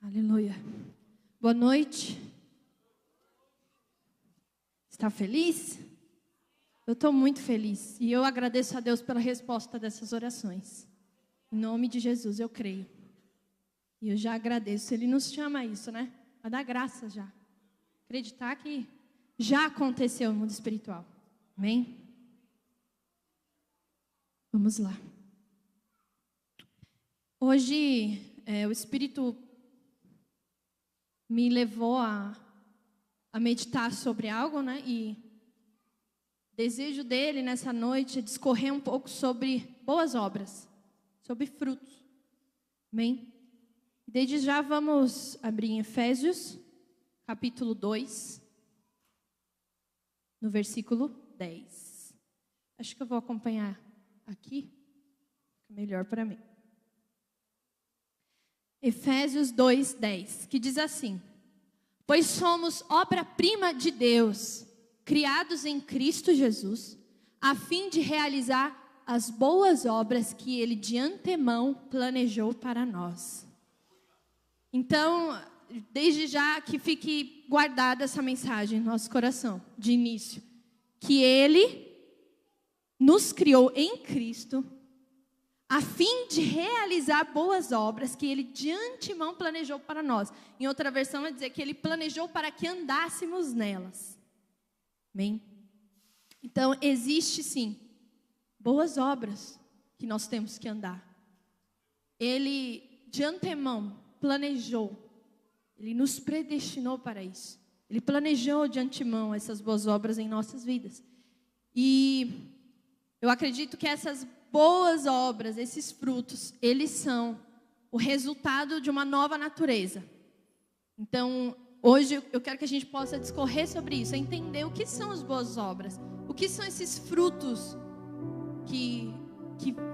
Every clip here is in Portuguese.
Aleluia. Boa noite. Está feliz? Eu estou muito feliz. E eu agradeço a Deus pela resposta dessas orações. Em nome de Jesus, eu creio. E eu já agradeço. Ele nos chama a isso, né? A dar graças já. Acreditar que já aconteceu no mundo espiritual. Amém? Vamos lá. Hoje, o Espírito me levou a meditar sobre algo, né? E o desejo dele nessa noite é discorrer um pouco sobre boas obras, sobre frutos. Amém? Desde já vamos abrir em Efésios, capítulo 2, no versículo 10. Acho que eu vou acompanhar aqui, fica melhor para mim. Efésios 2, 10, que diz assim: pois somos obra-prima de Deus, criados em Cristo Jesus, a fim de realizar as boas obras que Ele de antemão planejou para nós. Então, desde já que fique guardada essa mensagem no nosso coração, de início, que Ele nos criou em Cristo, a fim de realizar boas obras que Ele de antemão planejou para nós. Em outra versão, vai dizer que Ele planejou para que andássemos nelas. Amém? Então, existe sim, boas obras que nós temos que andar. Ele de antemão planejou, Ele nos predestinou para isso. Ele planejou de antemão essas boas obras em nossas vidas. E eu acredito que essas boas obras, esses frutos, eles são o resultado de uma nova natureza. Então, hoje eu quero que a gente possa discorrer sobre isso, entender o que são as boas obras, o que são esses frutos que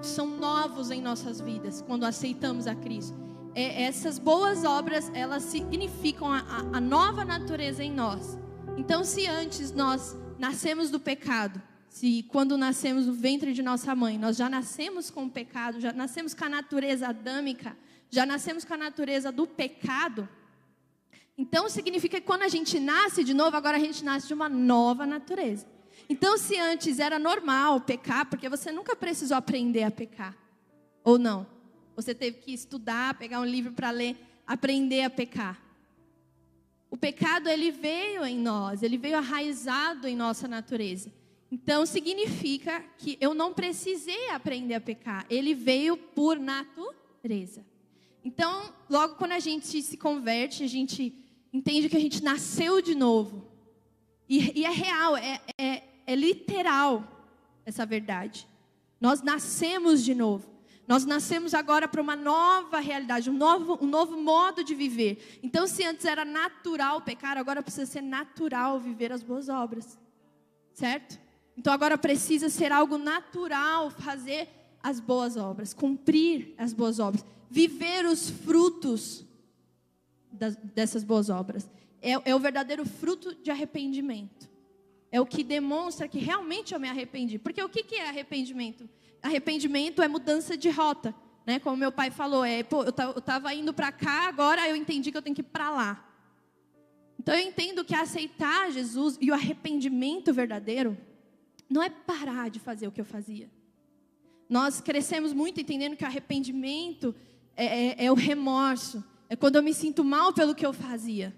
são novos em nossas vidas, quando aceitamos a Cristo. Essas boas obras, elas significam a nova natureza em nós. Então, se antes nós nascemos do pecado, se quando nascemos no ventre de nossa mãe, nós já nascemos com o pecado, já nascemos com a natureza adâmica, já nascemos com a natureza do pecado, então significa que quando a gente nasce de novo, agora a gente nasce de uma nova natureza. Então, se antes era normal pecar, porque você nunca precisou aprender a pecar, ou não? Você teve que estudar, pegar um livro para ler, aprender a pecar. O pecado, ele veio em nós, ele veio arraizado em nossa natureza. Então, significa que eu não precisei aprender a pecar. Ele veio por natureza. Então, logo quando a gente se converte, a gente entende que a gente nasceu de novo. E é real, é literal essa verdade. Nós nascemos de novo. Nós nascemos agora para uma nova realidade, um novo modo de viver. Então, se antes era natural pecar, agora precisa ser natural viver as boas obras. Certo? Então agora precisa ser algo natural fazer as boas obras, cumprir as boas obras, viver os frutos dessas boas obras. É o verdadeiro fruto de arrependimento. É o que demonstra que realmente eu me arrependi. Porque o que é arrependimento? Arrependimento é mudança de rota, né? Como meu pai falou, eu estava indo para cá, agora eu entendi que eu tenho que ir para lá. Então eu entendo que aceitar Jesus e o arrependimento verdadeiro não é parar de fazer o que eu fazia. Nós crescemos muito entendendo que o arrependimento é o remorso. É quando eu me sinto mal pelo que eu fazia.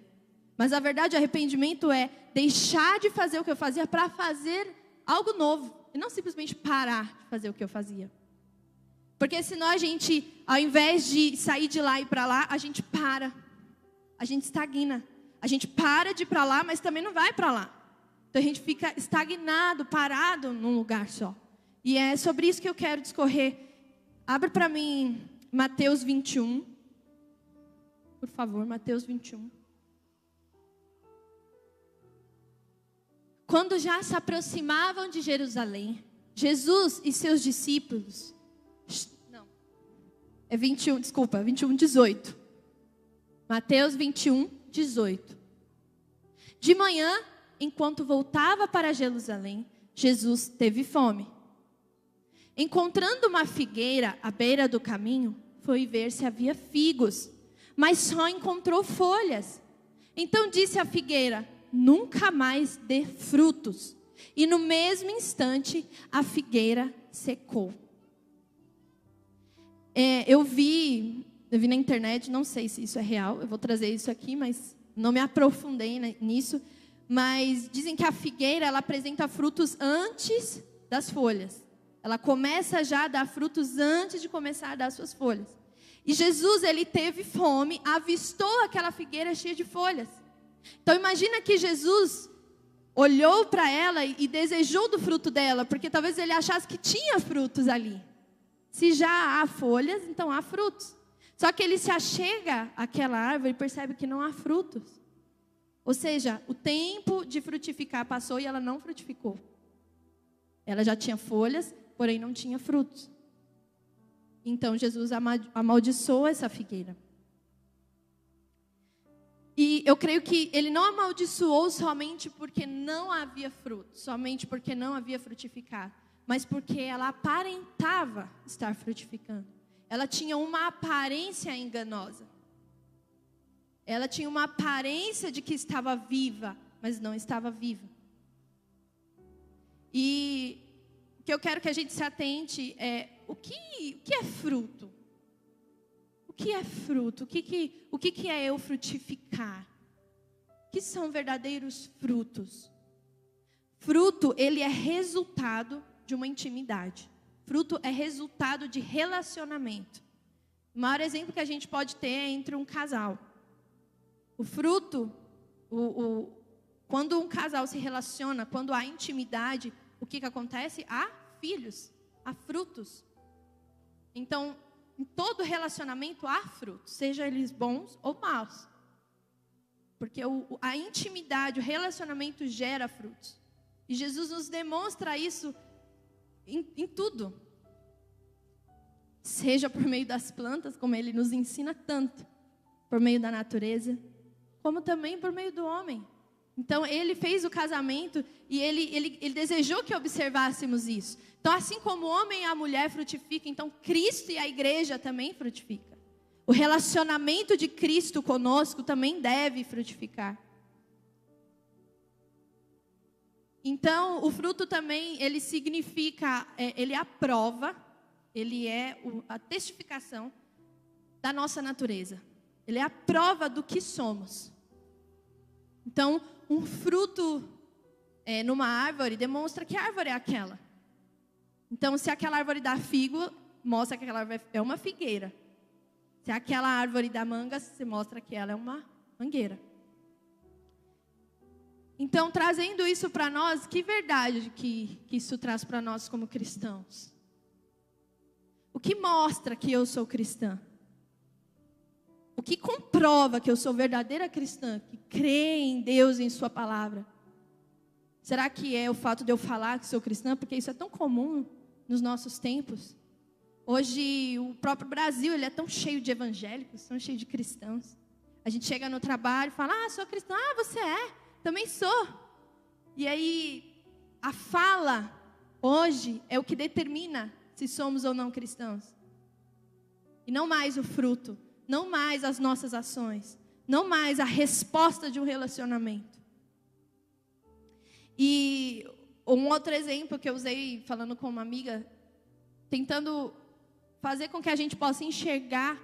Mas a verdade, o arrependimento é deixar de fazer o que eu fazia para fazer algo novo. E não simplesmente parar de fazer o que eu fazia. Porque senão a gente, ao invés de sair de lá e ir para lá, a gente para. A gente estagna. A gente para de ir para lá, mas também não vai para lá. Então a gente fica estagnado, parado num lugar só. E é sobre isso que eu quero discorrer. Abre para mim Mateus 21. Por favor, Mateus 21. Quando já se aproximavam de Jerusalém, Jesus e seus discípulos... Não, é 21, desculpa, 21, 18. Mateus 21, 18. De manhã, enquanto voltava para Jerusalém, Jesus teve fome. Encontrando uma figueira à beira do caminho, foi ver se havia figos. mas só encontrou folhas. Então disse a figueira: nunca mais dê frutos. E no mesmo instante, a figueira secou. Eu vi na internet, não sei se isso é real, eu vou trazer isso aqui, mas não me aprofundei nisso. Mas dizem que a figueira, ela apresenta frutos antes das folhas. Ela começa já a dar frutos antes de começar a dar suas folhas. E Jesus, ele teve fome, avistou aquela figueira cheia de folhas. Então imagina que Jesus olhou para ela e desejou do fruto dela, porque talvez ele achasse que tinha frutos ali. Se já há folhas, então há frutos. Só que ele se achega àquela árvore e percebe que não há frutos. Ou seja, o tempo de frutificar passou e ela não frutificou. Ela já tinha folhas, porém não tinha frutos. Então Jesus amaldiçoou essa figueira. E eu creio que ele não amaldiçoou somente porque não havia fruto, somente porque não havia frutificado, mas porque ela aparentava estar frutificando. Ela tinha uma aparência enganosa. Ela tinha uma aparência de que estava viva, mas não estava viva. E o que eu quero que a gente se atente é o que é fruto? O que é fruto? O que é eu frutificar? O que são verdadeiros frutos? Fruto, ele é resultado de uma intimidade. Fruto é resultado de relacionamento. O maior exemplo que a gente pode ter é entre um casal. O fruto, quando um casal se relaciona, quando há intimidade, o que acontece? Há filhos, há frutos. Então, em todo relacionamento há frutos, sejam eles bons ou maus. Porque a intimidade, o relacionamento gera frutos. E Jesus nos demonstra isso em tudo. Seja por meio das plantas, como Ele nos ensina tanto. Por meio da natureza, como também por meio do homem. Então, Ele fez o casamento e Ele desejou que observássemos isso. Então, assim como o homem e a mulher frutificam, então Cristo e a igreja também frutificam. O relacionamento de Cristo conosco também deve frutificar. Então, o fruto também, ele significa, ele é a prova, ele é a testificação da nossa natureza. Ele é a prova do que somos. Então, um fruto numa árvore demonstra que árvore é aquela. Então, se aquela árvore dá figo, mostra que aquela árvore é uma figueira. Se aquela árvore dá mangas, se mostra que ela é uma mangueira. Então, trazendo isso para nós, que verdade que isso traz para nós como cristãos? O que mostra que eu sou cristã? O que comprova que eu sou verdadeira cristã, que crê em Deus e em sua palavra? Será que é o fato de eu falar que sou cristã? Porque isso é tão comum nos nossos tempos. Hoje, o próprio Brasil, ele é tão cheio de evangélicos, tão cheio de cristãos. A gente chega no trabalho e fala: sou cristã. Você é? Também sou. E aí, a fala, hoje, é o que determina se somos ou não cristãos. E não mais o fruto, não mais as nossas ações, não mais a resposta de um relacionamento. E um outro exemplo que eu usei falando com uma amiga, tentando fazer com que a gente possa enxergar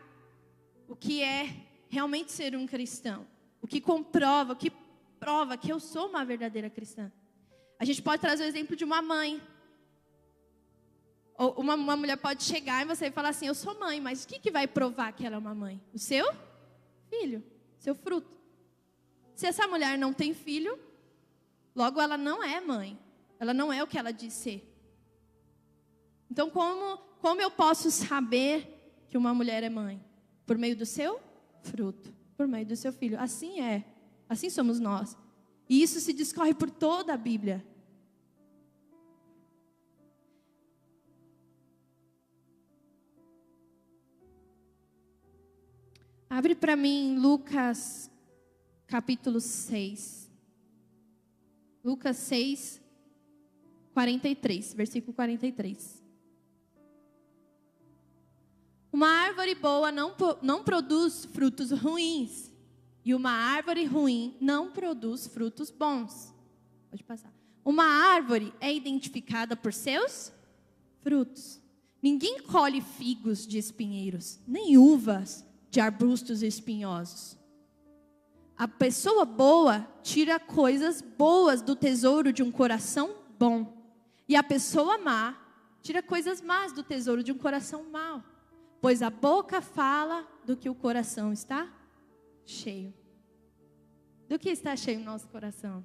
o que é realmente ser um cristão. O que comprova, o que prova que eu sou uma verdadeira cristã. A gente pode trazer o exemplo de uma mãe. Ou uma mulher pode chegar e você falar assim: eu sou mãe, mas o que vai provar que ela é uma mãe? O seu filho, seu fruto. Se essa mulher não tem filho, logo ela não é mãe. Ela não é o que ela diz ser. Então, como eu posso saber que uma mulher é mãe? Por meio do seu fruto, por meio do seu filho. Assim é, assim somos nós. E isso se discorre por toda a Bíblia. Abre para mim Lucas capítulo 6. Lucas 6, 43, versículo 43. Uma árvore boa não produz frutos ruins. E uma árvore ruim não produz frutos bons. Pode passar. Uma árvore é identificada por seus frutos. Ninguém colhe figos de espinheiros, nem uvas de arbustos espinhosos. A pessoa boa tira coisas boas do tesouro de um coração bom. E a pessoa má tira coisas más do tesouro de um coração mau. Pois a boca fala do que o coração está cheio. Do que está cheio o nosso coração?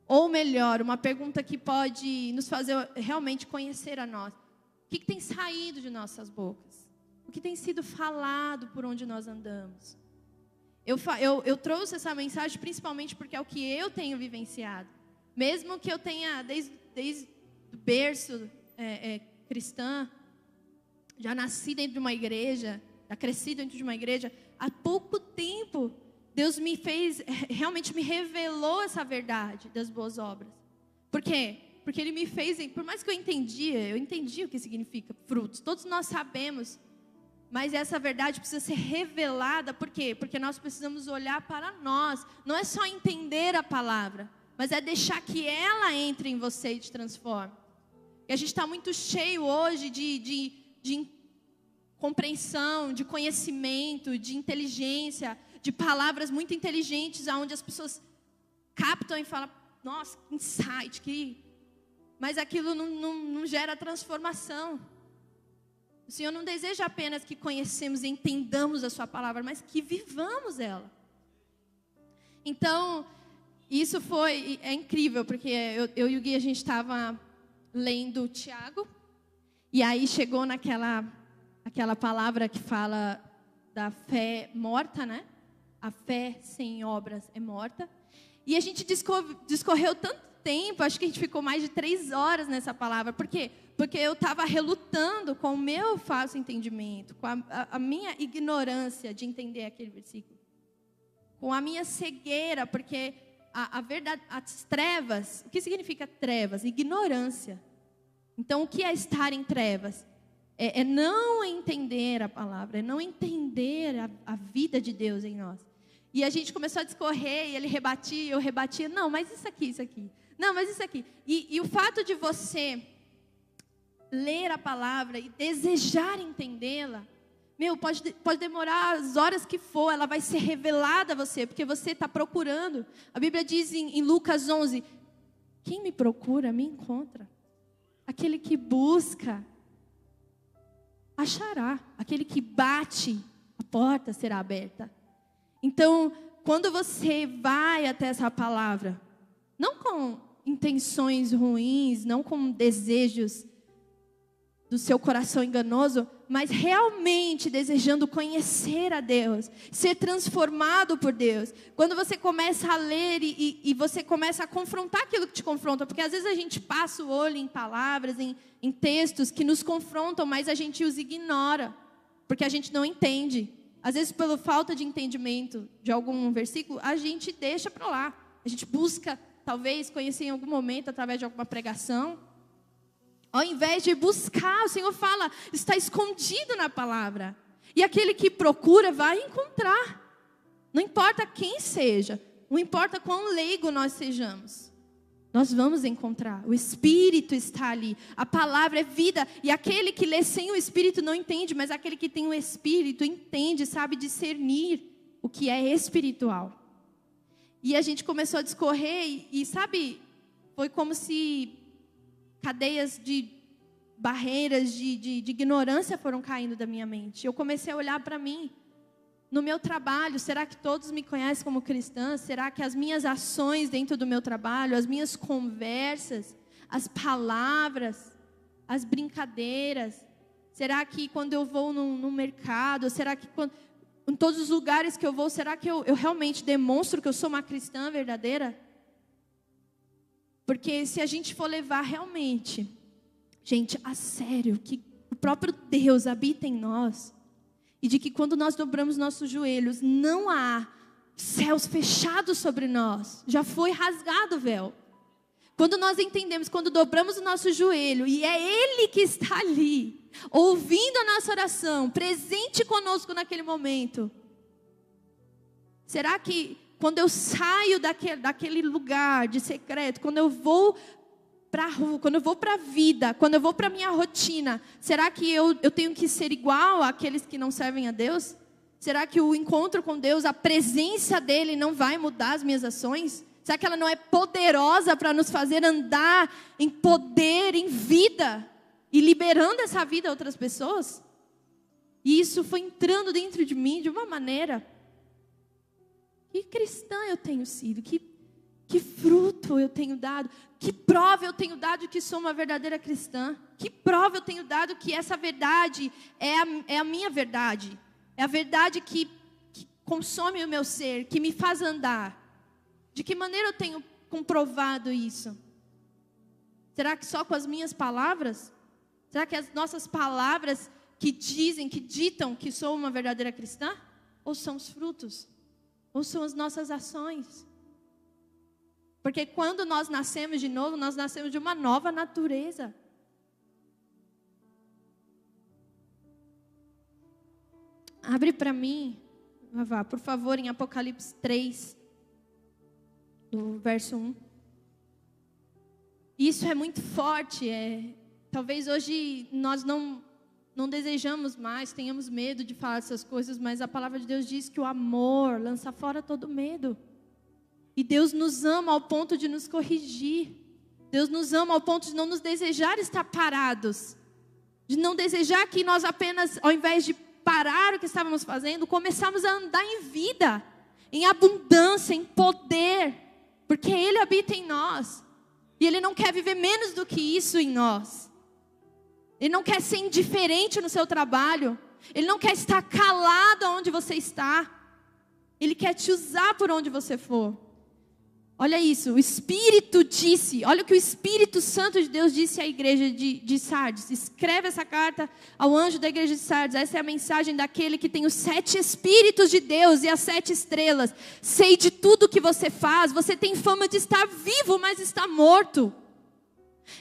Ou melhor, uma pergunta que pode nos fazer realmente conhecer a nós. O que tem saído de nossas bocas? O que tem sido falado por onde nós andamos? Eu trouxe essa mensagem principalmente porque é o que eu tenho vivenciado. Mesmo que eu tenha, desde o berço cristã, já nasci dentro de uma igreja, já cresci dentro de uma igreja, há pouco tempo Deus me fez, realmente me revelou essa verdade das boas obras. Por quê? Porque Ele me fez, por mais que eu entendi o que significa frutos. Todos nós sabemos, mas essa verdade precisa ser revelada. Por quê? Porque nós precisamos olhar para nós. Não é só entender a palavra, mas é deixar que ela entre em você e te transforme. E a gente está muito cheio hoje de compreensão, de conhecimento, de inteligência, de palavras muito inteligentes, onde as pessoas captam e falam, nossa, que insight, mas aquilo não gera transformação. O Senhor não deseja apenas que conhecemos e entendamos a sua palavra, mas que vivamos ela. Então, isso é incrível, porque eu e o Gui, a gente estava lendo Tiago, e aí chegou aquela palavra que fala da fé morta, né? A fé sem obras é morta. E a gente discorreu tanto tempo, acho que a gente ficou mais de 3 horas nessa palavra. Por quê? Porque eu estava relutando com o meu falso entendimento, com a minha ignorância de entender aquele versículo. Com a minha cegueira, porque a verdade, as trevas, o que significa trevas? Ignorância. Então, o que é estar em trevas? É não entender a palavra, é não entender a vida de Deus em nós. E a gente começou a discorrer, e ele rebatia, eu rebatia. Não, mas isso aqui. Não, mas isso aqui. E o fato de você ler a palavra e desejar entendê-la, pode demorar as horas que for, ela vai ser revelada a você, porque você está procurando. A Bíblia diz em Lucas 11, quem me procura, me encontra. Aquele que busca, achará. Aquele que bate, a porta será aberta. Então, quando você vai até essa palavra, não com intenções ruins, não com desejos do seu coração enganoso, mas realmente desejando conhecer a Deus, ser transformado por Deus. Quando você começa a ler e você começa a confrontar aquilo que te confronta, porque às vezes a gente passa o olho em palavras, em textos que nos confrontam, mas a gente os ignora, porque a gente não entende. Às vezes, pela falta de entendimento de algum versículo, a gente deixa para lá. A gente busca, talvez, conhecer em algum momento, através de alguma pregação. Ao invés de buscar, o Senhor fala, está escondido na palavra. E aquele que procura vai encontrar. Não importa quem seja, não importa quão leigo nós sejamos. Nós vamos encontrar, o Espírito está ali, a palavra é vida, e aquele que lê sem o Espírito não entende, mas aquele que tem o Espírito entende, sabe discernir o que é espiritual. E a gente começou a discorrer, e sabe, foi como se cadeias de barreiras de ignorância foram caindo da minha mente. Eu comecei a olhar para mim. No meu trabalho, será que todos me conhecem como cristã? Será que as minhas ações dentro do meu trabalho, as minhas conversas, as palavras, as brincadeiras, será que quando eu vou no mercado, será que em todos os lugares que eu vou, será que eu realmente demonstro que eu sou uma cristã verdadeira? Porque se a gente for levar realmente, gente, a sério, que o próprio Deus habita em nós, e de que quando nós dobramos nossos joelhos, não há céus fechados sobre nós. Já foi rasgado o véu. Quando nós entendemos, quando dobramos o nosso joelho, e é Ele que está ali, ouvindo a nossa oração, presente conosco naquele momento. Será que quando eu saio daquele lugar de secreto, quando eu vou para a rua, quando eu vou para a vida, quando eu vou para a minha rotina, será que eu tenho que ser igual àqueles que não servem a Deus? Será que o encontro com Deus, a presença dEle não vai mudar as minhas ações? Será que ela não é poderosa para nos fazer andar em poder, em vida, e liberando essa vida a outras pessoas? E isso foi entrando dentro de mim de uma maneira. Que cristã eu tenho sido? Que fruto eu tenho dado? Que prova eu tenho dado que sou uma verdadeira cristã? Que prova eu tenho dado que essa verdade é a minha verdade? É a verdade que consome o meu ser, que me faz andar. De que maneira eu tenho comprovado isso? Será que só com as minhas palavras? Será que as nossas palavras que ditam que sou uma verdadeira cristã? Ou são os frutos? Ou são as nossas ações? Porque quando nós nascemos de novo, nós nascemos de uma nova natureza. Abre para mim, Vavá, por favor, em Apocalipse 3, do verso 1. Isso é muito forte. Talvez hoje nós não desejamos mais, tenhamos medo de falar essas coisas, mas a palavra de Deus diz que o amor lança fora todo medo. E Deus nos ama ao ponto de nos corrigir. Deus nos ama ao ponto de não nos desejar estar parados. De não desejar que nós apenas, ao invés de parar o que estávamos fazendo, começamos a andar em vida, em abundância, em poder. Porque Ele habita em nós. E Ele não quer viver menos do que isso em nós. Ele não quer ser indiferente no seu trabalho. Ele não quer estar calado onde você está. Ele quer te usar por onde você for. Olha isso, o Espírito disse, olha o que o Espírito Santo de Deus disse à igreja de Sardes. Escreve essa carta ao anjo da igreja de Sardes. Essa é a mensagem daquele que tem os 7 Espíritos de Deus e as 7 estrelas. Sei de tudo que você faz, você tem fama de estar vivo, mas está morto.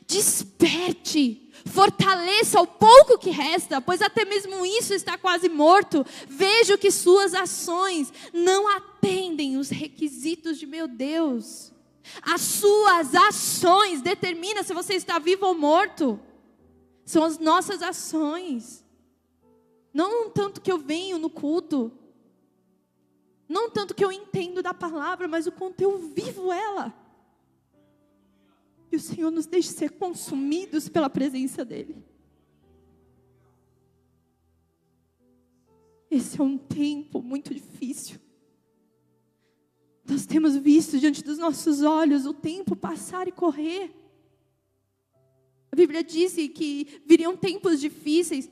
Desperte, fortaleça o pouco que resta, pois até mesmo isso está quase morto. Vejo que suas ações não atendem os requisitos de meu Deus. As suas ações determinam se você está vivo ou morto. São as nossas ações. Não tanto que eu venho no culto, não tanto que eu entendo da palavra, mas o quanto eu vivo ela. Que o Senhor nos deixe ser consumidos pela presença dEle. Esse é um tempo muito difícil. Nós temos visto diante dos nossos olhos o tempo passar e correr. A Bíblia diz que viriam tempos difíceis.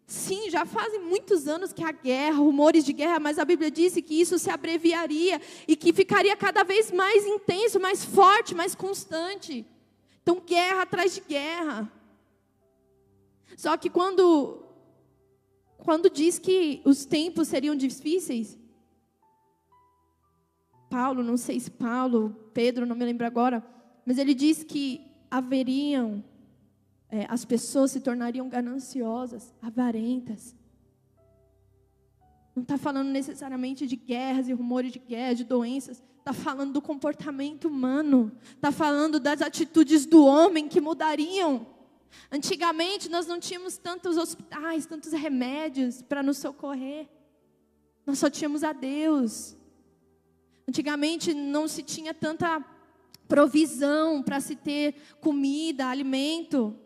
Sim, já fazem muitos anos que há guerra, rumores de guerra, mas a Bíblia disse que isso se abreviaria e que ficaria cada vez mais intenso, mais forte, mais constante. Então, guerra atrás de guerra. Só que quando diz que os tempos seriam difíceis, Paulo, não sei se Paulo, Pedro, não me lembro agora, mas ele diz que as pessoas se tornariam gananciosas, avarentas. Não está falando necessariamente de guerras e rumores de guerra, de doenças. Está falando do comportamento humano. Está falando das atitudes do homem que mudariam. Antigamente nós não tínhamos tantos hospitais, tantos remédios para nos socorrer. Nós só tínhamos a Deus. Antigamente não se tinha tanta provisão para se ter comida, alimento.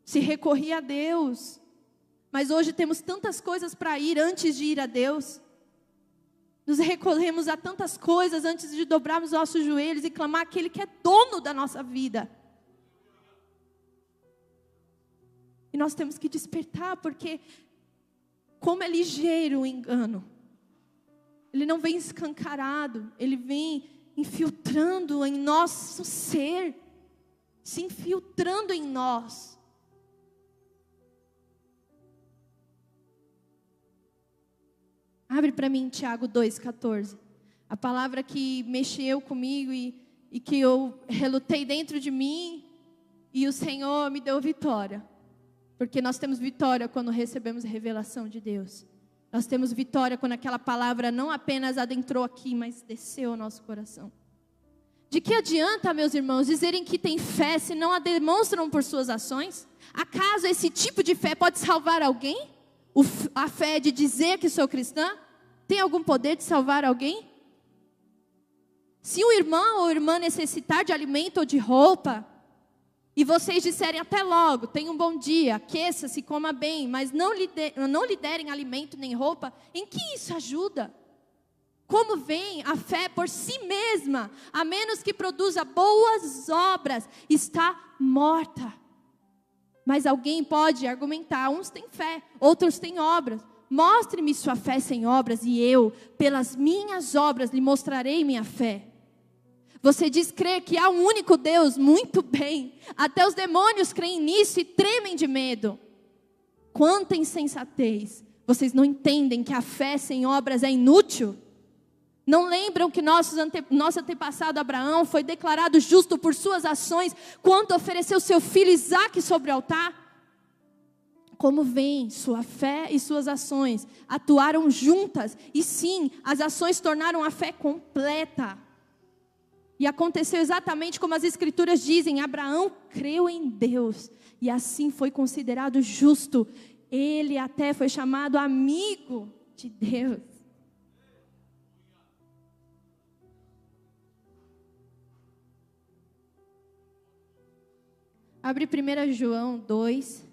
Se recorria a Deus. Mas hoje temos tantas coisas para ir antes de ir a Deus. Nos recorremos a tantas coisas antes de dobrarmos nossos joelhos e clamar aquele que é dono da nossa vida. E nós temos que despertar, porque como é ligeiro o engano. Ele não vem escancarado, ele vem infiltrando em nosso ser, se infiltrando em nós. Abre para mim Tiago 2,14. A palavra que mexeu comigo e e que eu relutei dentro de mim e o Senhor me deu vitória. Porque nós temos vitória quando recebemos a revelação de Deus. Nós temos vitória quando aquela palavra não apenas adentrou aqui, mas desceu ao nosso coração. De que adianta, meus irmãos, dizerem que têm fé se não a demonstram por suas ações? Acaso esse tipo de fé pode salvar alguém? A fé de dizer que sou cristã tem algum poder de salvar alguém? Se um irmão ou irmã necessitar de alimento ou de roupa, e vocês disserem até logo, tenha um bom dia, aqueça-se, coma bem, mas não lhe derem alimento nem roupa, em que isso ajuda? Como vem a fé por si mesma, a menos que produza boas obras, está morta. Mas alguém pode argumentar, uns têm fé, outros têm obras. Mostre-me sua fé sem obras e eu, pelas minhas obras, lhe mostrarei minha fé. Você diz crer que há um único Deus, muito bem. Até os demônios creem nisso e tremem de medo. Quanta insensatez. Vocês não entendem que a fé sem obras é inútil? Não lembram que nosso antepassado Abraão foi declarado justo por suas ações quando ofereceu seu filho Isaque sobre o altar? Como vem, sua fé e suas ações atuaram juntas. E sim, as ações tornaram a fé completa. E aconteceu exatamente como as Escrituras dizem. Abraão creu em Deus e assim foi considerado justo. Ele até foi chamado amigo de Deus. Abre 1 João 2,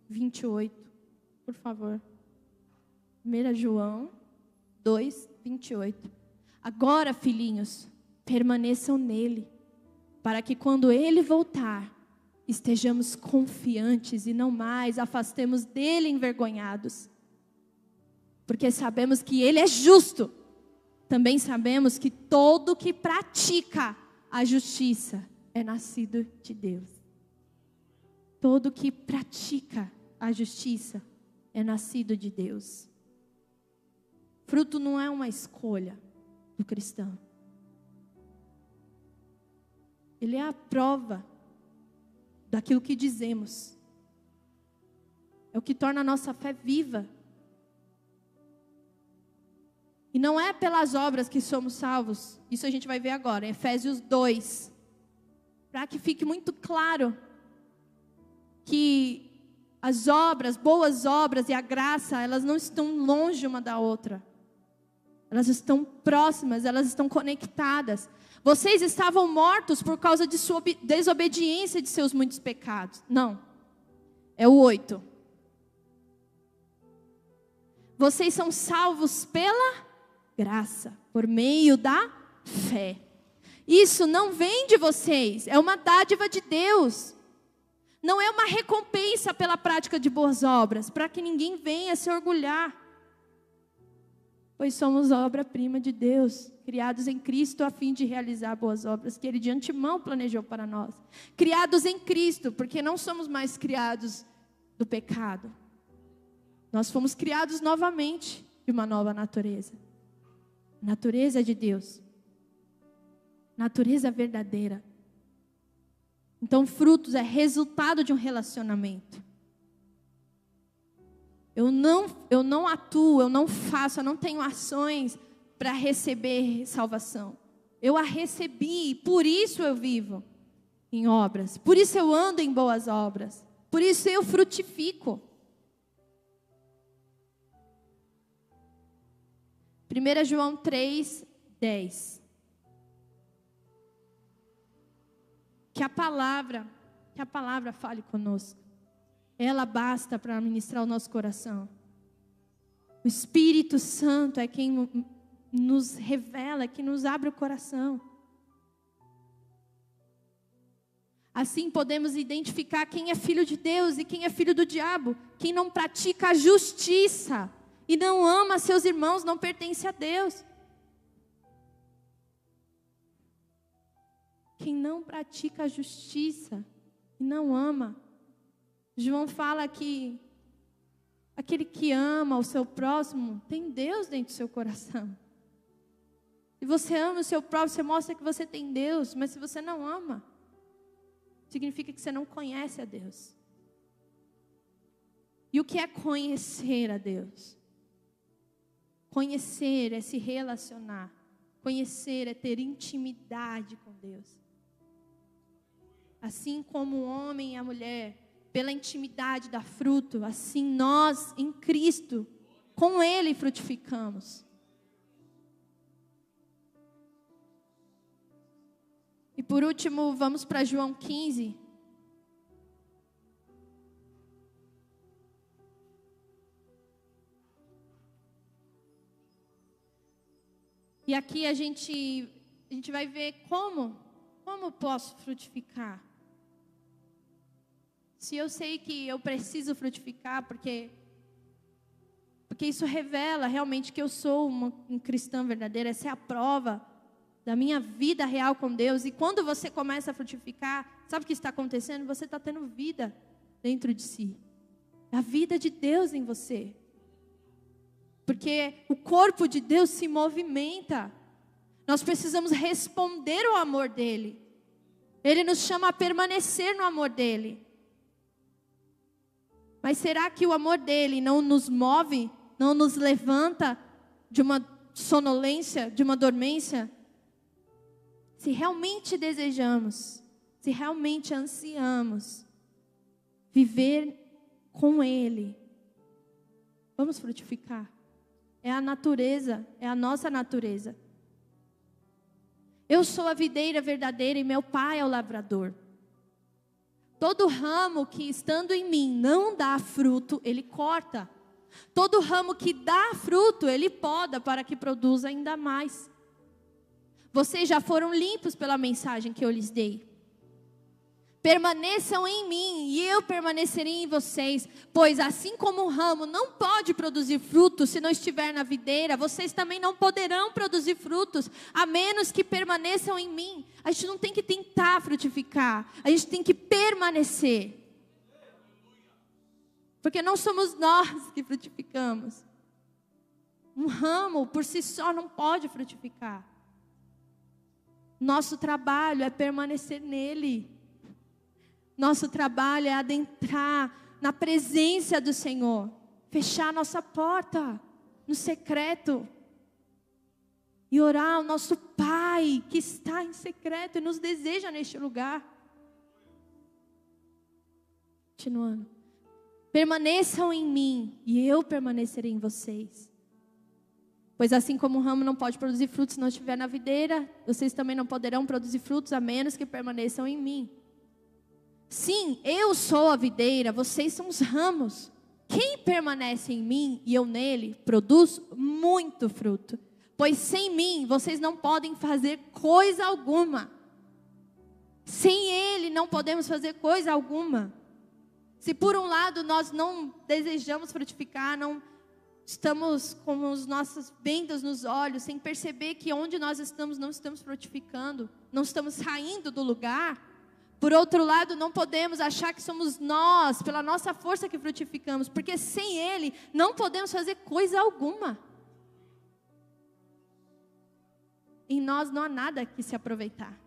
28, por favor. 1 João 2, 28. Agora, filhinhos, permaneçam nele, para que quando ele voltar, estejamos confiantes e não mais afastemos dele envergonhados. Porque sabemos que ele é justo. Também sabemos que todo que pratica a justiça é nascido de Deus. Todo que pratica a justiça é nascido de Deus. Fruto não é uma escolha do cristão. Ele é a prova daquilo que dizemos. É o que torna a nossa fé viva. E não é pelas obras que somos salvos. Isso a gente vai ver agora, em Efésios 2. Para que fique muito claro que as obras, boas obras e a graça, elas não estão longe uma da outra. Elas estão próximas, elas estão conectadas. Vocês estavam mortos por causa de sua desobediência de seus muitos pecados. Não. É o 8. Vocês são salvos pela graça, por meio da fé. Isso não vem de vocês, é uma dádiva de Deus. Não é uma recompensa pela prática de boas obras, para que ninguém venha se orgulhar. Pois somos obra-prima de Deus, criados em Cristo a fim de realizar boas obras que Ele de antemão planejou para nós. Criados em Cristo, porque não somos mais criados do pecado. Nós fomos criados novamente de uma nova natureza. Natureza de Deus. Natureza verdadeira. Então, frutos é resultado de um relacionamento. Eu não atuo, eu não faço, eu não tenho ações para receber salvação. Eu a recebi, por isso eu vivo em obras. Por isso eu ando em boas obras. Por isso eu frutifico. 1 João 3, 10. Que a palavra fale conosco. Ela basta para ministrar o nosso coração. O Espírito Santo é quem nos revela, que nos abre o coração. Assim podemos identificar quem é filho de Deus e quem é filho do diabo. Quem não pratica a justiça e não ama seus irmãos não pertence a Deus. Quem não pratica a justiça e não ama. João fala que aquele que ama o seu próximo tem Deus dentro do seu coração. Se você ama o seu próprio, você mostra que você tem Deus. Mas se você não ama, significa que você não conhece a Deus. E o que é conhecer a Deus? Conhecer é se relacionar. Conhecer é ter intimidade com Deus. Assim como o homem e a mulher, pela intimidade dá fruto, assim nós, em Cristo, com Ele frutificamos. E por último, vamos para João 15. E aqui a gente vai ver como posso frutificar. Se eu sei que eu preciso frutificar, porque isso revela realmente que eu sou um cristã verdadeira, essa é a prova da minha vida real com Deus. E quando você começa a frutificar, sabe o que está acontecendo? Você está tendo vida dentro de si. A vida de Deus em você. Porque o corpo de Deus se movimenta. Nós precisamos responder ao amor dEle. Ele nos chama a permanecer no amor dEle. Mas será que o amor dEle não nos move, não nos levanta de uma sonolência, de uma dormência? Se realmente desejamos, se realmente ansiamos viver com Ele, vamos frutificar. É a natureza, é a nossa natureza. Eu sou a videira verdadeira e meu Pai é o lavrador. Todo ramo que estando em mim não dá fruto, Ele corta. Todo ramo que dá fruto, Ele poda para que produza ainda mais. Vocês já foram limpos pela mensagem que eu lhes dei. Permaneçam em mim e eu permanecerei em vocês. Pois assim como um ramo não pode produzir frutos se não estiver na videira, vocês também não poderão produzir frutos, a menos que permaneçam em mim. A gente não tem que tentar frutificar, a gente tem que permanecer. Porque não somos nós que frutificamos. Um ramo por si só não pode frutificar. Nosso trabalho é permanecer nele. Nosso trabalho é adentrar na presença do Senhor. Fechar nossa porta no secreto. E orar ao nosso Pai que está em secreto e nos deseja neste lugar. Continuando. Permaneçam em mim e eu permanecerei em vocês. Pois assim como o ramo não pode produzir frutos se não estiver na videira, vocês também não poderão produzir frutos a menos que permaneçam em mim. Sim, eu sou a videira, vocês são os ramos. Quem permanece em mim e eu nele, produz muito fruto. Pois sem mim, vocês não podem fazer coisa alguma. Sem Ele, não podemos fazer coisa alguma. Se por um lado nós não desejamos frutificar, não estamos com os nossos vendas nos olhos, sem perceber que onde nós estamos não estamos frutificando, não estamos saindo do lugar. Por outro lado, não podemos achar que somos nós, pela nossa força que frutificamos, porque sem Ele não podemos fazer coisa alguma. Em nós não há nada que se aproveitar.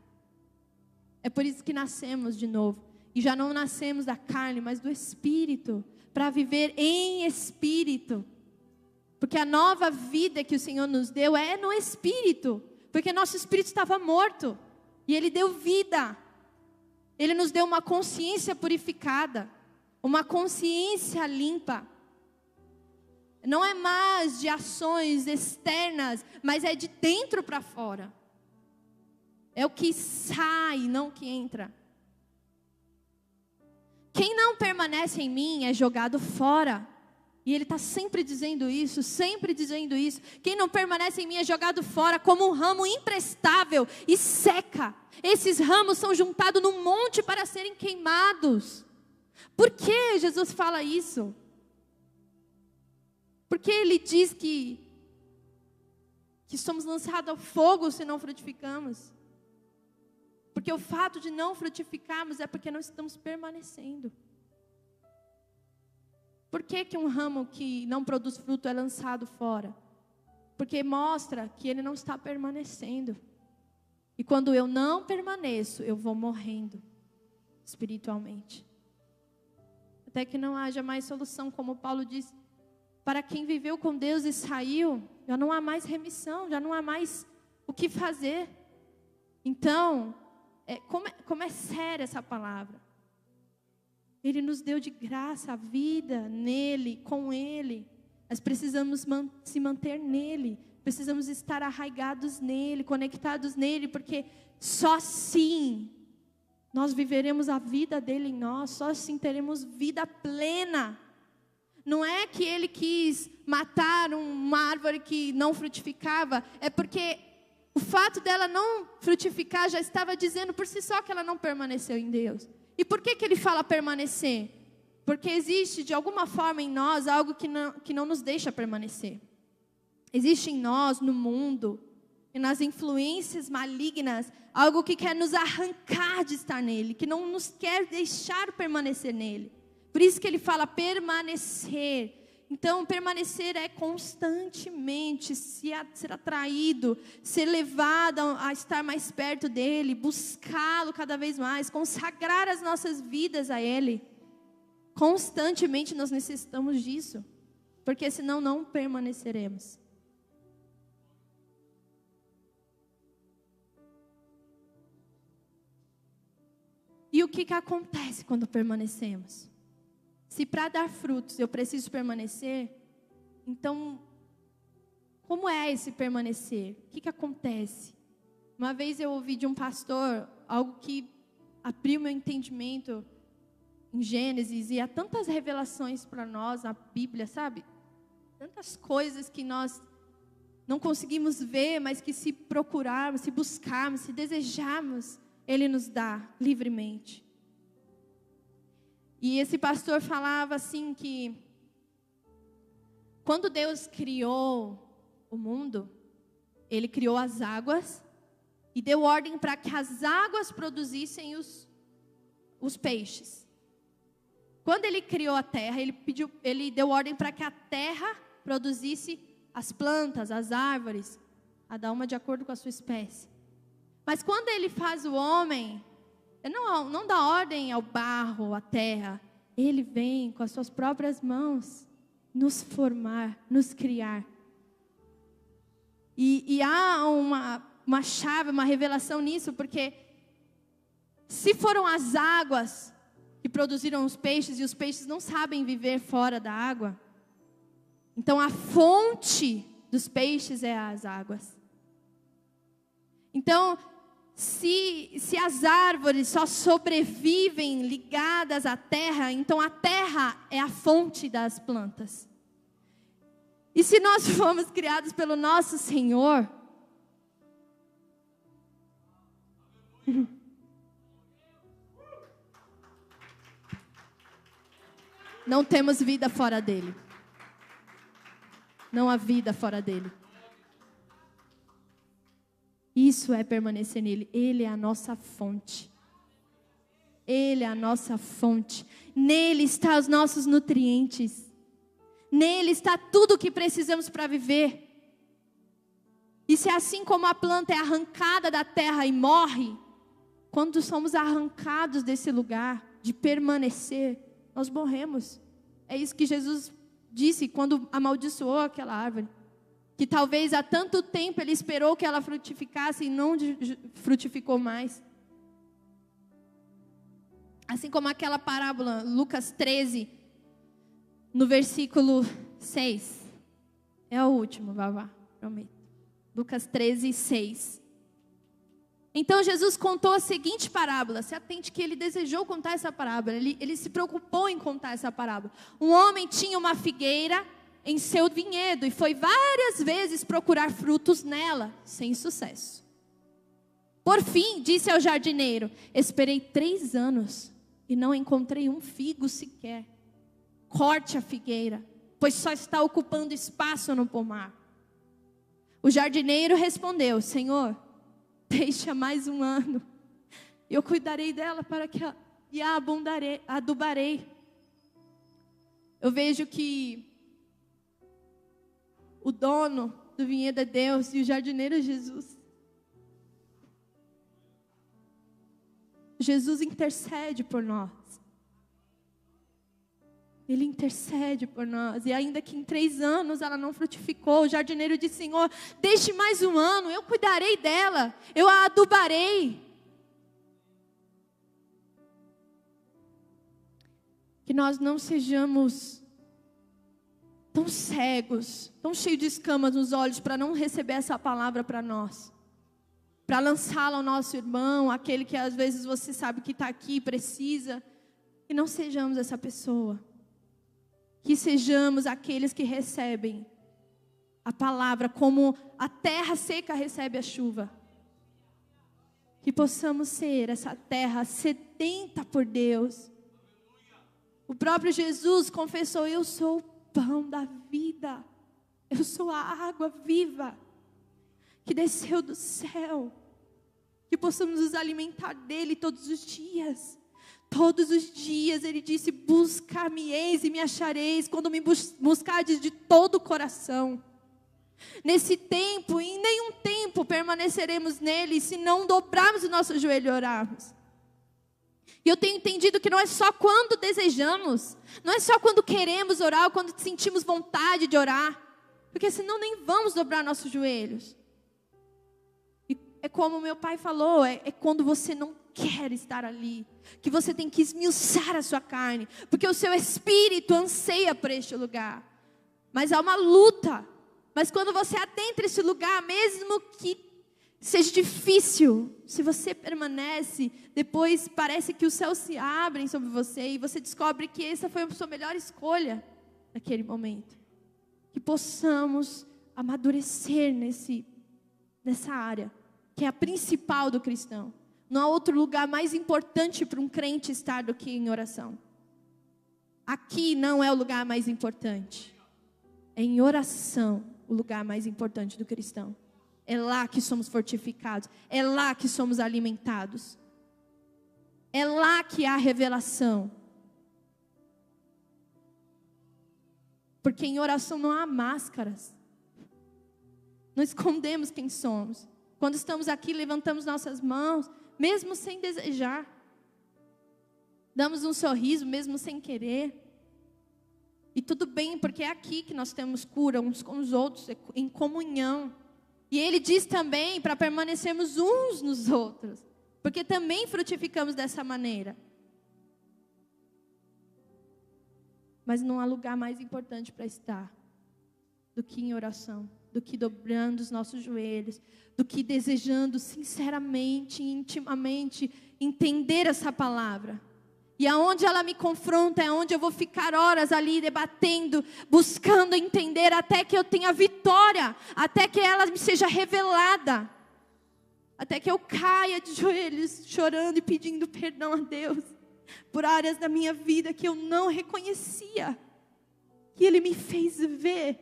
É por isso que nascemos de novo. E já não nascemos da carne, mas do Espírito, para viver em Espírito. Porque a nova vida que o Senhor nos deu é no Espírito. Porque nosso Espírito estava morto. E Ele deu vida. Ele nos deu uma consciência purificada, uma consciência limpa. Não é mais de ações externas, mas é de dentro para fora. É o que sai, não o que entra. Quem não permanece em mim é jogado fora. E Ele está sempre dizendo isso, sempre dizendo isso. Quem não permanece em mim é jogado fora como um ramo imprestável e seca. Esses ramos são juntados num monte para serem queimados. Por que Jesus fala isso? Porque Ele diz que somos lançados ao fogo se não frutificamos. Porque o fato de não frutificarmos é porque não estamos permanecendo. Por que um ramo que não produz fruto é lançado fora? Porque mostra que ele não está permanecendo. E quando eu não permaneço, eu vou morrendo espiritualmente. Até que não haja mais solução, como Paulo diz, para quem viveu com Deus e saiu, já não há mais remissão, já não há mais o que fazer. Então, como é séria essa palavra. Ele nos deu de graça a vida nele, com ele. Nós precisamos se manter nele. Precisamos estar arraigados nele, conectados nele, porque só assim nós viveremos a vida dele em nós, só assim teremos vida plena. Não é que ele quis matar uma árvore que não frutificava, é porque o fato dela não frutificar já estava dizendo por si só que ela não permaneceu em Deus. E por que ele fala permanecer? Porque existe de alguma forma em nós algo que não nos deixa permanecer. Existe em nós, no mundo, e nas influências malignas, algo que quer nos arrancar de estar nele, que não nos quer deixar permanecer nele. Por isso que ele fala permanecer. Então, permanecer é constantemente ser atraído, ser levado a estar mais perto dele, buscá-lo cada vez mais, consagrar as nossas vidas a ele. Constantemente nós necessitamos disso, porque senão não permaneceremos. E o que acontece quando permanecemos? Se para dar frutos eu preciso permanecer, então, como é esse permanecer? O que acontece? Uma vez eu ouvi de um pastor algo que abriu meu entendimento em Gênesis, e há tantas revelações para nós na Bíblia, sabe? Tantas coisas que nós não conseguimos ver, mas que se procurarmos, se buscarmos, se desejarmos, Ele nos dá livremente. E esse pastor falava assim que quando Deus criou o mundo, Ele criou as águas e deu ordem para que as águas produzissem os peixes. Quando Ele criou a terra, Ele deu ordem para que a terra produzisse as plantas, as árvores, cada uma de acordo com a sua espécie. Mas quando Ele faz o homem, não dá ordem ao barro, à terra. Ele vem com as suas próprias mãos nos formar, nos criar. E há uma chave, uma revelação nisso, porque se foram as águas que produziram os peixes, e os peixes não sabem viver fora da água, então a fonte dos peixes é as águas. Então, se as árvores só sobrevivem ligadas à terra, então a terra é a fonte das plantas. E se nós fomos criados pelo nosso Senhor, não temos vida fora dele. Não há vida fora dele. Isso é permanecer nele. Ele é a nossa fonte. Ele é a nossa fonte. Nele estão os nossos nutrientes. Nele está tudo o que precisamos para viver. E se assim como a planta é arrancada da terra e morre, quando somos arrancados desse lugar de permanecer, nós morremos. É isso que Jesus disse quando amaldiçoou aquela árvore. Que talvez há tanto tempo ele esperou que ela frutificasse e não frutificou mais. Assim como aquela parábola, Lucas 13, no versículo 6. É o último, Vavá, prometo. Lucas 13, 6. Então Jesus contou a seguinte parábola. Se atente que ele desejou contar essa parábola. Ele se preocupou em contar essa parábola. Um homem tinha uma figueira em seu vinhedo e foi várias vezes procurar frutos nela, sem sucesso. Por fim, disse ao jardineiro: esperei 3 anos e não encontrei um figo sequer. Corte a figueira, pois só está ocupando espaço no pomar. O jardineiro respondeu: Senhor, deixa mais 1 ano, eu cuidarei dela e a adubarei. Eu vejo que o dono do vinhedo é Deus e o jardineiro é Jesus. Jesus intercede por nós. Ele intercede por nós. E ainda que em 3 anos ela não frutificou, o jardineiro disse: Senhor, deixe mais 1 ano, eu cuidarei dela, eu a adubarei. Que nós não sejamos tão cegos, tão cheios de escamas nos olhos para não receber essa palavra para nós. Para lançá-la ao nosso irmão, aquele que às vezes você sabe que está aqui e precisa. Que não sejamos essa pessoa. Que sejamos aqueles que recebem a palavra como a terra seca recebe a chuva. Que possamos ser essa terra sedenta por Deus. O próprio Jesus confessou: eu sou o pão da vida. Eu sou a água viva que desceu do céu. Que possamos nos alimentar dele todos os dias. Todos os dias ele disse: buscar-me-eis e me achareis, quando me buscardes de todo o coração. Nesse tempo, em nenhum tempo permaneceremos nele, se não dobrarmos o nosso joelho e orarmos. E eu tenho entendido que não é só quando desejamos, não é só quando queremos orar, ou quando sentimos vontade de orar, porque senão nem vamos dobrar nossos joelhos. E é como meu pai falou, é quando você não quer estar ali, que você tem que esmiuçar a sua carne, porque o seu espírito anseia por este lugar. Mas há uma luta. Mas quando você adentra esse lugar, mesmo que seja difícil, se você permanece, depois parece que os céus se abrem sobre você e você descobre que essa foi a sua melhor escolha naquele momento. Que possamos amadurecer nessa área, que é a principal do cristão. Não há outro lugar mais importante para um crente estar do que em oração. Aqui não é o lugar mais importante. É em oração o lugar mais importante do cristão. É lá que somos fortificados. É lá que somos alimentados. É lá que há revelação. Porque em oração não há máscaras. Não escondemos quem somos. Quando estamos aqui, levantamos nossas mãos, mesmo sem desejar. Damos um sorriso, mesmo sem querer. E tudo bem, porque é aqui que nós temos cura uns com os outros, em comunhão. E ele diz também para permanecermos uns nos outros, porque também frutificamos dessa maneira. Mas não há lugar mais importante para estar do que em oração, do que dobrando os nossos joelhos, do que desejando sinceramente, intimamente, entender essa palavra. E aonde ela me confronta é onde eu vou ficar horas ali debatendo, buscando entender até que eu tenha vitória, até que ela me seja revelada, até que eu caia de joelhos chorando e pedindo perdão a Deus por áreas da minha vida que eu não reconhecia, que Ele me fez ver,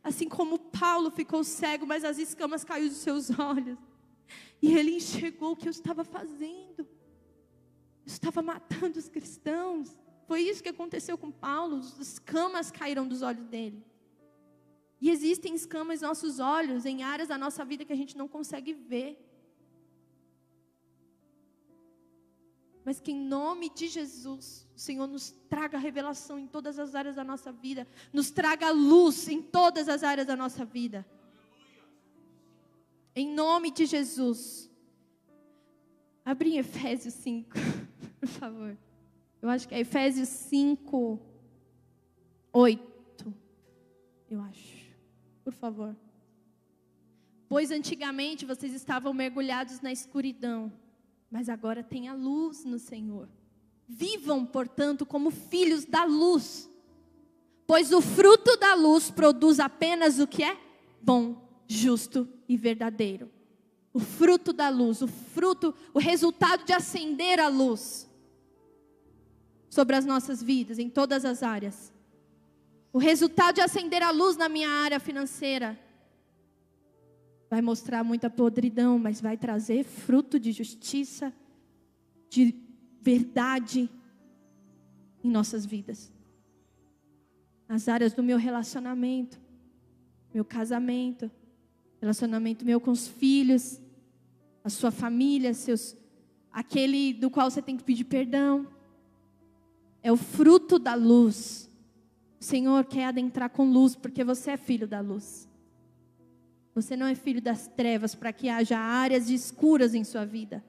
assim como Paulo ficou cego, mas as escamas caíram dos seus olhos, e ele enxergou o que eu estava fazendo. Eu estava matando os cristãos. Foi isso que aconteceu com Paulo. As escamas caíram dos olhos dele. E existem escamas nos nossos olhos, em áreas da nossa vida que a gente não consegue ver. Mas que em nome de Jesus, o Senhor nos traga revelação em todas as áreas da nossa vida. Nos traga luz em todas as áreas da nossa vida. Em nome de Jesus. Abre em Efésios 5, por favor. Eu acho que é Efésios 5, 8. Eu acho. Por favor. Pois antigamente vocês estavam mergulhados na escuridão, mas agora tem a luz no Senhor. Vivam, portanto, como filhos da luz. Pois o fruto da luz produz apenas o que é bom, justo e verdadeiro. O fruto da luz, o resultado de acender a luz sobre as nossas vidas, em todas as áreas. O resultado de acender a luz na minha área financeira vai mostrar muita podridão, mas vai trazer fruto de justiça, de verdade em nossas vidas. Nas áreas do meu relacionamento, meu casamento, Relacionamento meu com os filhos, a sua família, aquele do qual você tem que pedir perdão. É o fruto da luz. O Senhor quer adentrar com luz, porque você é filho da luz. Você não é filho das trevas, para que haja áreas escuras em sua vida.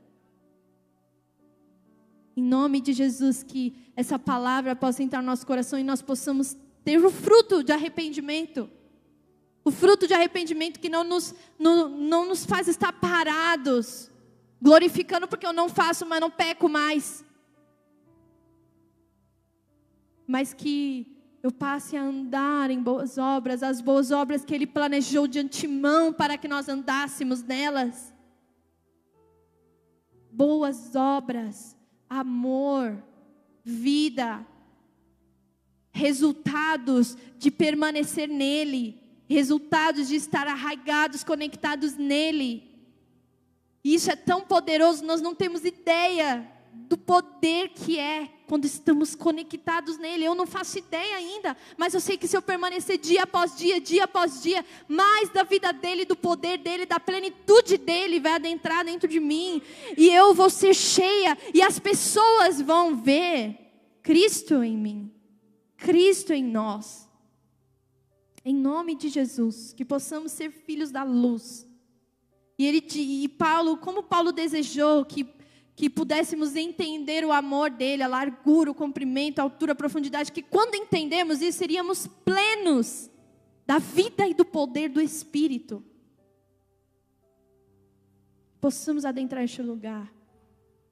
Em nome de Jesus, que essa palavra possa entrar no nosso coração e nós possamos ter o fruto de arrependimento. O fruto de arrependimento que não nos faz estar parados, glorificando porque eu não faço, mas não peco mais. Mas que eu passe a andar em boas obras, as boas obras que Ele planejou de antemão para que nós andássemos nelas. Boas obras, amor, vida, resultados de permanecer nele, resultados de estar arraigados, conectados nele. E isso é tão poderoso, nós não temos ideia do poder que é quando estamos conectados nele. Eu não faço ideia ainda, mas eu sei que se eu permanecer dia após dia, dia após dia, mais da vida dele, do poder dele, da plenitude dele vai adentrar dentro de mim, e eu vou ser cheia, e as pessoas vão ver Cristo em mim, Cristo em nós. Em nome de Jesus, que possamos ser filhos da luz. E Paulo, como Paulo desejou que pudéssemos entender o amor dele, a largura, o comprimento, a altura, a profundidade, que quando entendemos isso, seríamos plenos da vida e do poder do Espírito. Possamos adentrar este lugar.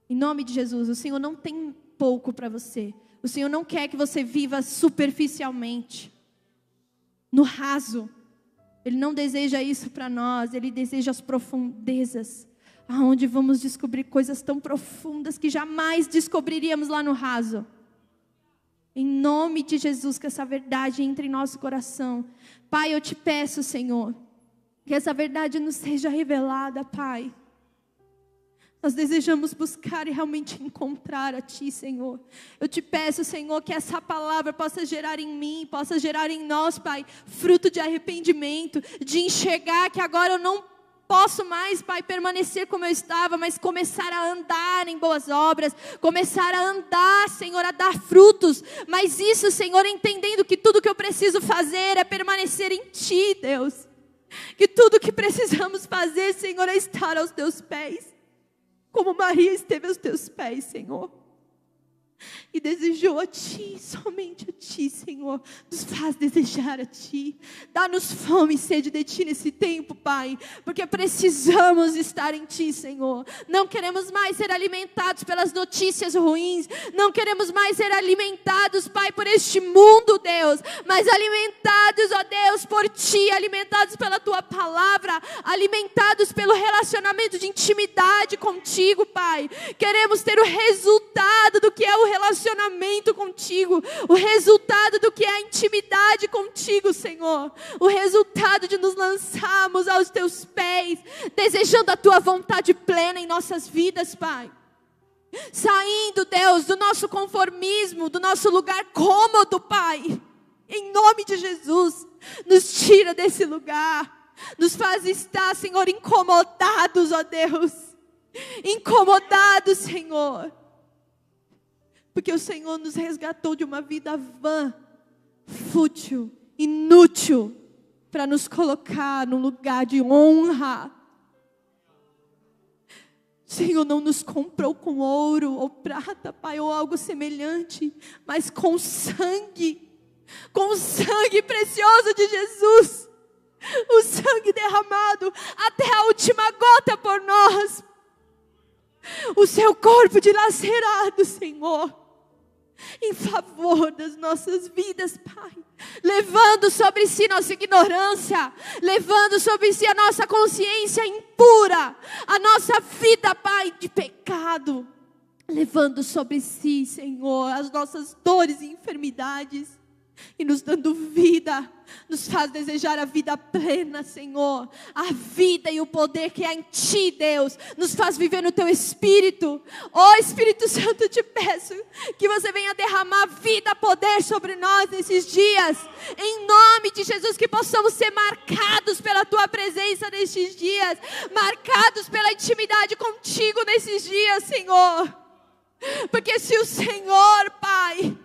Em nome de Jesus, o Senhor não tem pouco para você. O Senhor não quer que você viva superficialmente, no raso. Ele não deseja isso para nós, Ele deseja as profundezas, aonde vamos descobrir coisas tão profundas que jamais descobriríamos lá no raso. Em nome de Jesus, que essa verdade entre em nosso coração. Pai, eu te peço, Senhor, que essa verdade nos seja revelada, Pai. Nós desejamos buscar e realmente encontrar a Ti, Senhor. Eu te peço, Senhor, que essa palavra possa gerar em mim, possa gerar em nós, Pai, fruto de arrependimento, de enxergar que agora eu não posso mais, Pai, permanecer como eu estava, mas começar a andar em boas obras, começar a andar, Senhor, a dar frutos. Mas isso, Senhor, entendendo que tudo que eu preciso fazer é permanecer em Ti, Deus. Que tudo que precisamos fazer, Senhor, é estar aos Teus pés. Como Maria esteve aos Teus pés, Senhor. E desejou a Ti, somente a Ti, Senhor. Nos faz desejar a Ti. Dá-nos fome e sede de Ti nesse tempo, Pai. Porque precisamos estar em Ti, Senhor. Não queremos mais ser alimentados pelas notícias ruins. Não queremos mais ser alimentados, Pai, por este mundo, Deus. Mas alimentados, ó Deus, por Ti. Alimentados pela Tua palavra. Alimentados pelo relacionamento de intimidade contigo, Pai. Queremos ter o resultado do que é o relacionamento contigo, o resultado do que é a intimidade contigo, Senhor, o resultado de nos lançarmos aos Teus pés, desejando a Tua vontade plena em nossas vidas, Pai. Saindo, Deus, do nosso conformismo, do nosso lugar cômodo, Pai. Em nome de Jesus, nos tira desse lugar, nos faz estar, Senhor, incomodados, ó Deus, incomodados, Senhor. Porque o Senhor nos resgatou de uma vida vã, fútil, inútil, para nos colocar num lugar de honra. O Senhor não nos comprou com ouro ou prata, Pai, ou algo semelhante, mas com o sangue precioso de Jesus. O sangue derramado até a última gota por nós. O Seu corpo dilacerado, Senhor, em favor das nossas vidas, Pai, levando sobre si nossa ignorância, levando sobre si a nossa consciência impura, a nossa vida, Pai, de pecado, levando sobre si, Senhor, as nossas dores e enfermidades, e nos dando vida, nos faz desejar a vida plena, Senhor. A vida e o poder que há em Ti, Deus, nos faz viver no Teu Espírito. Oh Espírito Santo, eu te peço que você venha derramar vida, poder sobre nós nesses dias. Em nome de Jesus, que possamos ser marcados pela Tua presença nesses dias, marcados pela intimidade contigo nesses dias, Senhor. Porque se o Senhor, Pai,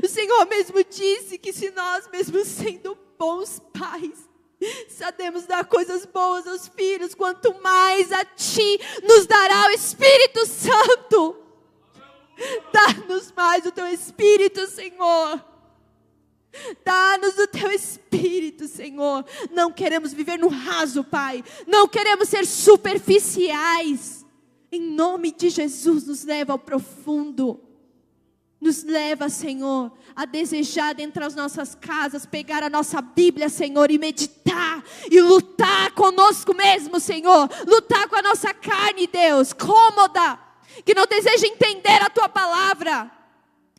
o Senhor mesmo disse que se nós, mesmo sendo bons pais, sabemos dar coisas boas aos filhos, quanto mais a Ti nos dará o Espírito Santo. Dá-nos mais o Teu Espírito, Senhor. Dá-nos o Teu Espírito, Senhor. Não queremos viver no raso, Pai. Não queremos ser superficiais. Em nome de Jesus, nos leva ao profundo. Nos leva, Senhor, a desejar dentro das nossas casas, pegar a nossa Bíblia, Senhor, e meditar, e lutar conosco mesmo, Senhor. Lutar com a nossa carne, Deus, cômoda, que não deseja entender a Tua palavra.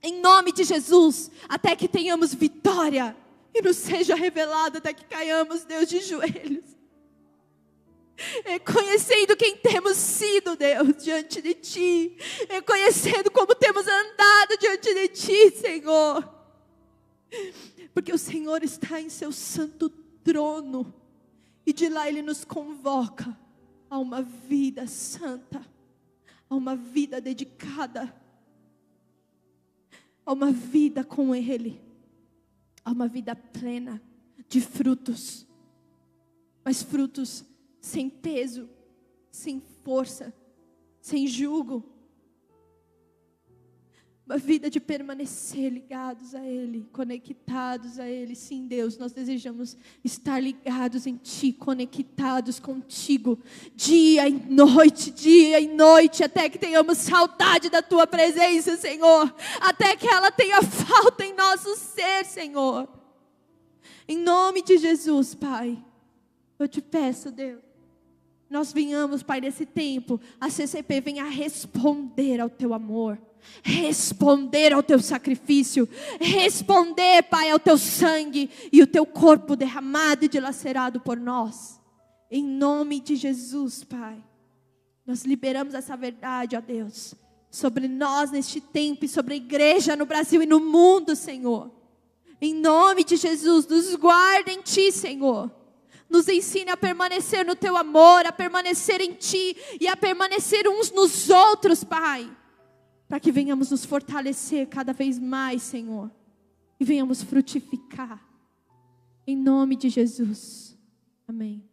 Em nome de Jesus, até que tenhamos vitória, e nos seja revelado até que caiamos, Deus, de joelhos. Reconhecendo quem temos sido, Deus, diante de Ti. Reconhecendo como temos andado diante de Ti, Senhor. Porque o Senhor está em Seu santo trono. E de lá Ele nos convoca a uma vida santa. A uma vida dedicada. A uma vida com Ele. A uma vida plena de frutos. Mas frutos sem peso, sem força, sem jugo. Uma vida de permanecer ligados a Ele, conectados a Ele. Sim, Deus, nós desejamos estar ligados em Ti, conectados contigo, dia e noite, até que tenhamos saudade da Tua presença, Senhor. Até que ela tenha falta em nosso ser, Senhor. Em nome de Jesus, Pai, eu te peço, Deus, nós venhamos, Pai, nesse tempo, a CCP venha responder ao Teu amor, responder ao Teu sacrifício, responder, Pai, ao Teu sangue e o Teu corpo derramado e dilacerado por nós. Em nome de Jesus, Pai, nós liberamos essa verdade, ó Deus, sobre nós neste tempo e sobre a igreja no Brasil e no mundo, Senhor. Em nome de Jesus, nos guarda em Ti, Senhor. Nos ensine a permanecer no Teu amor, a permanecer em Ti e a permanecer uns nos outros, Pai. Para que venhamos nos fortalecer cada vez mais, Senhor. E venhamos frutificar. Em nome de Jesus. Amém.